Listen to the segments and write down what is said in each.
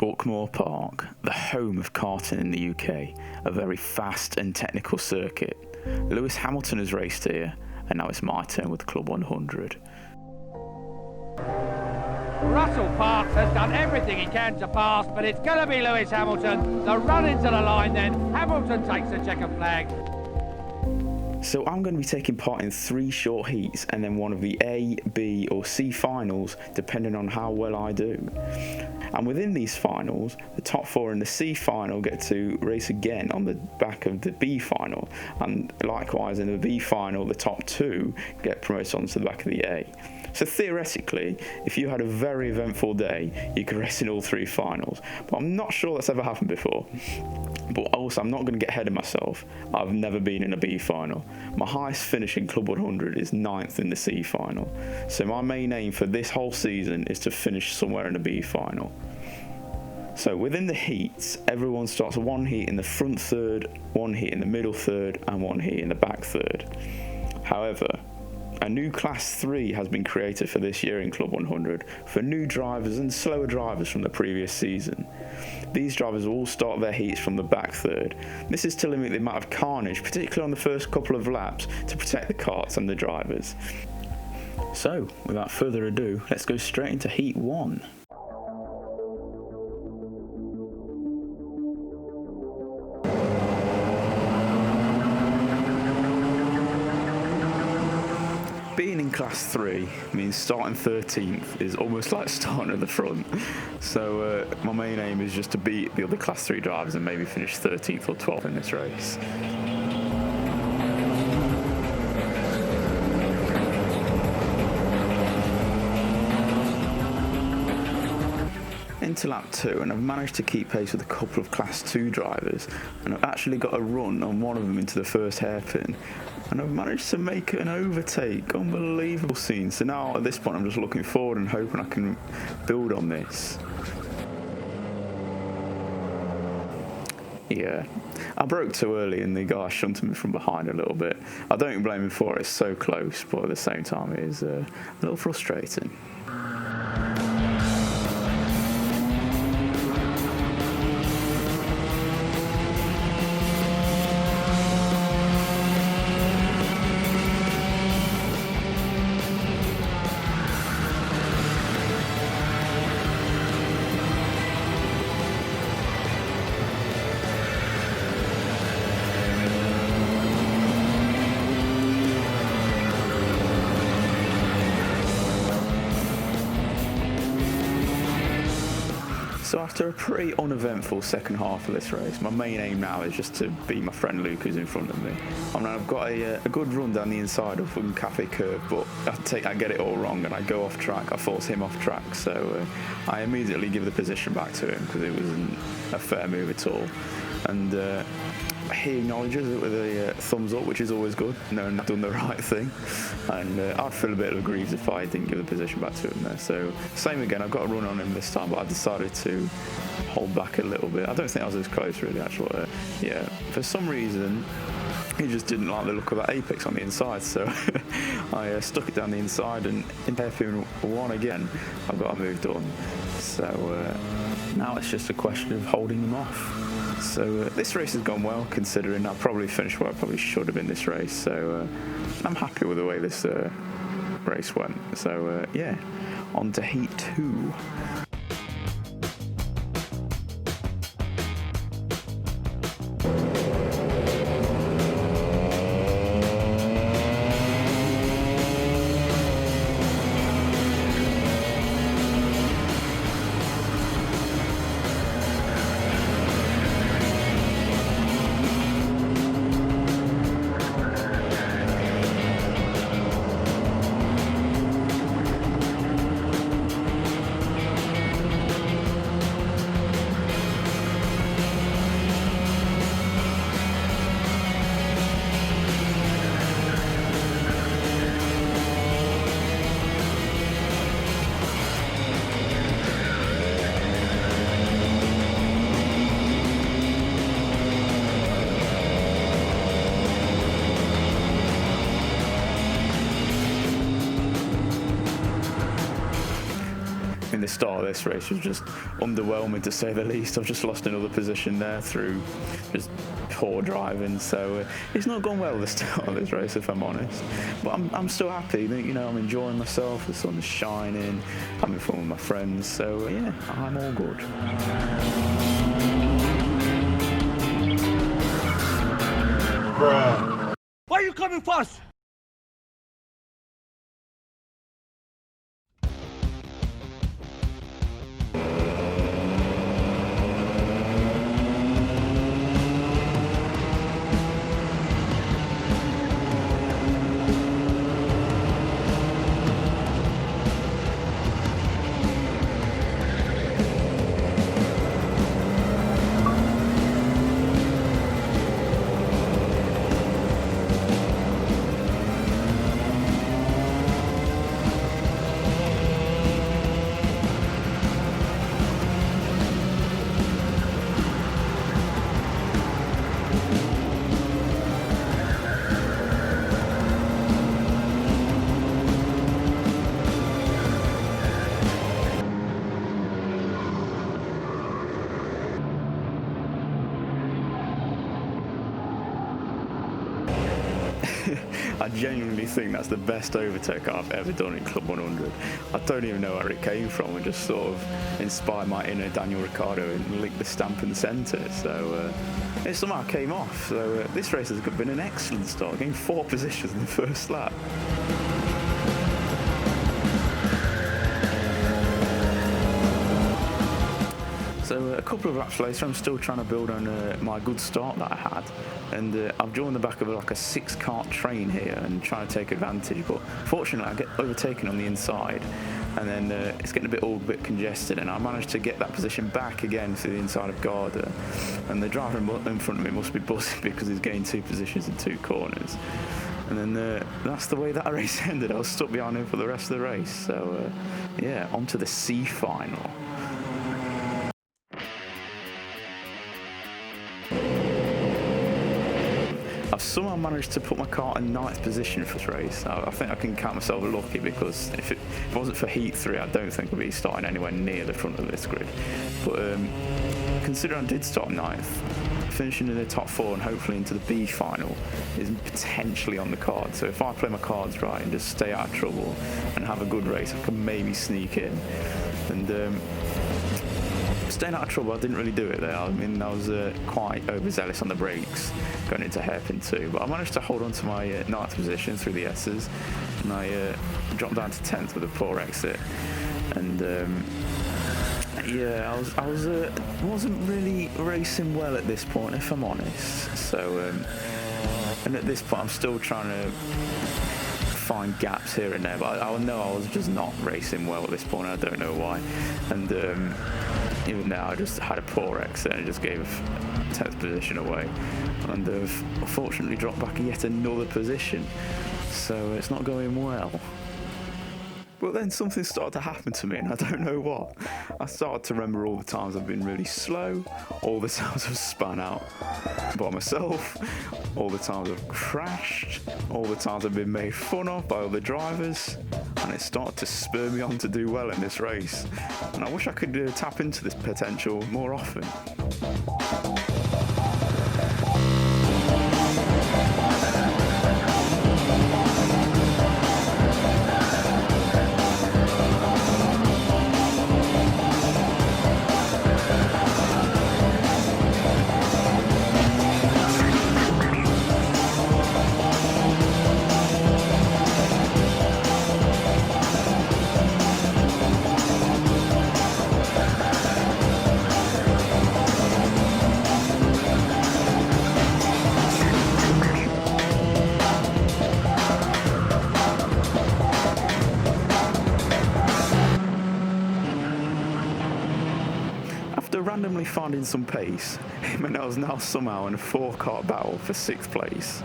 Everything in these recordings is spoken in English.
Buckmore Park, the home of karting in the UK, a very fast and technical circuit. Lewis Hamilton has raced here, and now it's my turn with Club 100. Russell Parks has done everything he can to pass, but it's going to be Lewis Hamilton. The run into the line then. Hamilton takes the checkered flag. So I'm going to be taking part in 3 short heats and then one of the A, B or C finals, depending on how well I do. And within these finals, the top 4 in the C final get to race again on the back of the B final. And likewise in the B final, the top 2 get promoted onto the back of the A. So theoretically, if you had a very eventful day, you could race in all 3 finals. But I'm not sure that's ever happened before. But also, I'm not going to get ahead of myself. I've never been in a B final. My highest finish in Club 100 is 9th in the C final. So my main aim for this whole season is to finish somewhere in the B final. So within the heats, everyone starts 1 heat in the front third, 1 heat in the middle third, and 1 heat in the back third. However, a new Class 3 has been created for this year in Club 100 for new drivers and slower drivers from the previous season. These drivers will all start their heats from the back third. This is to limit the amount of carnage, particularly on the first couple of laps, to protect the karts and the drivers. So, without further ado, let's go straight into Heat 1. Being in Class 3 means starting 13th is almost like starting at the front. So my main aim is just to beat the other Class 3 drivers and maybe finish 13th or 12th in this race. Into lap 2, and I've managed to keep pace with a couple of Class 2 drivers, and I've actually got a run on one of them into the first hairpin, and I've managed to make an overtake. Unbelievable scene. So now at this point I'm just looking forward and hoping I can build on this. Yeah, I broke too early and the guy shunted me from behind a little bit. I don't blame him for it, it's so close, but at the same time it is a little frustrating. So after a pretty uneventful second half of this race, my main aim now is just to beat my friend Luke who's in front of me. I mean, I've got a good run down the inside of Cafe Curve, but I get it all wrong and I go off track. I force him off track, so I immediately give the position back to him because it wasn't a fair move at all. And he acknowledges it with a thumbs up, which is always good, knowing I've done the right thing. And I'd feel a bit aggrieved if I didn't give the position back to him there. So same again, I've got a run on him this time, but I decided to hold back a little bit. I don't think I was as close really, actually. Yeah, for some reason, he just didn't like the look of that apex on the inside, so I stuck it down the inside, and in hairpin 1 again, I've got a move done. So now it's just a question of holding them off. So this race has gone well, considering I probably finished where I probably should have in this race. So I'm happy with the way this race went. So yeah, on to Heat 2. the start of this race was just underwhelming, to say the least. I've just lost another position there through just poor driving, so it's not gone well the start of this race, if I'm honest. But I'm still happy. You know, I'm enjoying myself. The sun's shining, having fun with my friends. So yeah, I'm all good. Why are you coming first? I genuinely think that's the best overtake I've ever done in Club 100. I don't even know where it came from. It just sort of inspired my inner Daniel Ricciardo and licked the stamp in the centre. So it somehow came off. So this race has been an excellent start, getting 4 positions in the first lap. So a couple of laps later, I'm still trying to build on my good start that I had, and I've joined the back of like a 6-cart train here and trying to take advantage. But fortunately, I get overtaken on the inside, and then it's getting a bit congested, and I managed to get that position back again to the inside of Garda, and the driver in front of me must be buzzing because he's gained 2 positions in 2 corners. And then that's the way that race ended. I was stuck behind him for the rest of the race. So yeah, on to the C final. I've somehow managed to put my car in 9th position for this race. I think I can count myself lucky, because if it wasn't for Heat 3, I don't think I'd be starting anywhere near the front of this grid. But considering I did start 9th, finishing in the top 4 and hopefully into the B final is potentially on the card. So if I play my cards right and just stay out of trouble and have a good race, I can maybe sneak in. And staying out of trouble, I didn't really do it there. I mean, I was quite overzealous on the brakes going into hairpin 2, but I managed to hold on to my 9th position through the S's, and I dropped down to 10th with a poor exit. And yeah, I wasn't really racing well at this point, if I'm honest. So and at this point, I'm still trying to find gaps here and there, but I know I was just not racing well at this point. I don't know why. And even now, I just had a poor exit and just gave 10th position away, and unfortunately dropped back yet another position. So it's not going well. But then something started to happen to me, and I don't know what. I started to remember all the times I've been really slow, all the times I've spun out by myself, all the times I've crashed, all the times I've been made fun of by other drivers, and it started to spur me on to do well in this race. And I wish I could tap into this potential more often. Randomly finding some pace, him and I was now somehow in a 4-car battle for 6th place.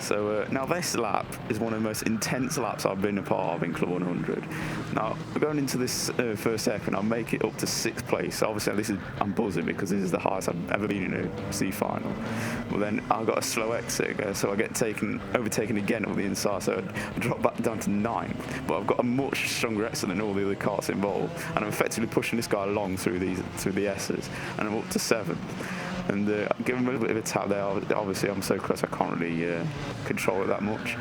So now this lap is one of the most intense laps I've been a part of in Club 100. Now going into this first second, I'll make it up to 6th place. So obviously I'm buzzing because this is the highest I've ever been in a C final. Well then I got a slow exit, so I get overtaken again on the inside, so I drop back down to 9th. But I've got a much stronger exit than all the other karts involved, and I'm effectively pushing this guy along through the S's, and I'm up to 7th. And give him a little bit of a tap there. Obviously, I'm so close I can't really control it that much.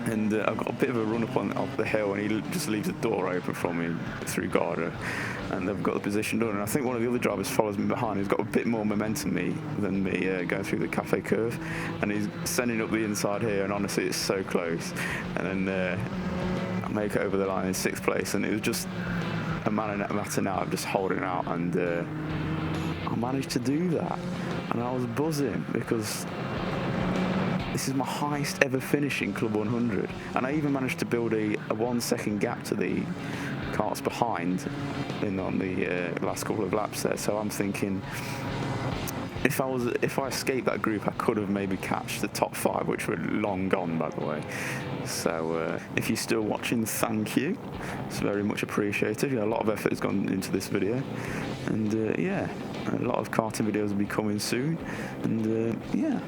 And I've got a bit of a run up the hill, and he just leaves the door open from me through Garda, and they've got the position done. And I think one of the other drivers follows me behind. He's got a bit more momentum than me going through the cafe curve, and he's sending up the inside here. And honestly, it's so close. And then I make it over the line in 6th place, and it was just a matter now of just holding out, and I managed to do that, and I was buzzing because this is my highest ever finish in Club 100, and I even managed to build a 1 second gap to the karts behind on the last couple of laps there. So I'm thinking, if I escaped that group, I could have maybe catched the top 5, which were long gone, by the way. So if you're still watching, thank you. It's very much appreciated. A lot of effort has gone into this video, and yeah, a lot of karting videos will be coming soon. And yeah,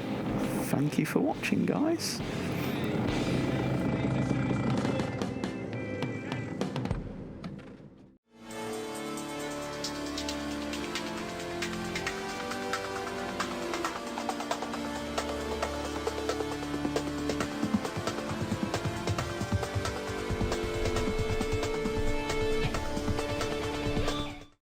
thank you for watching, guys.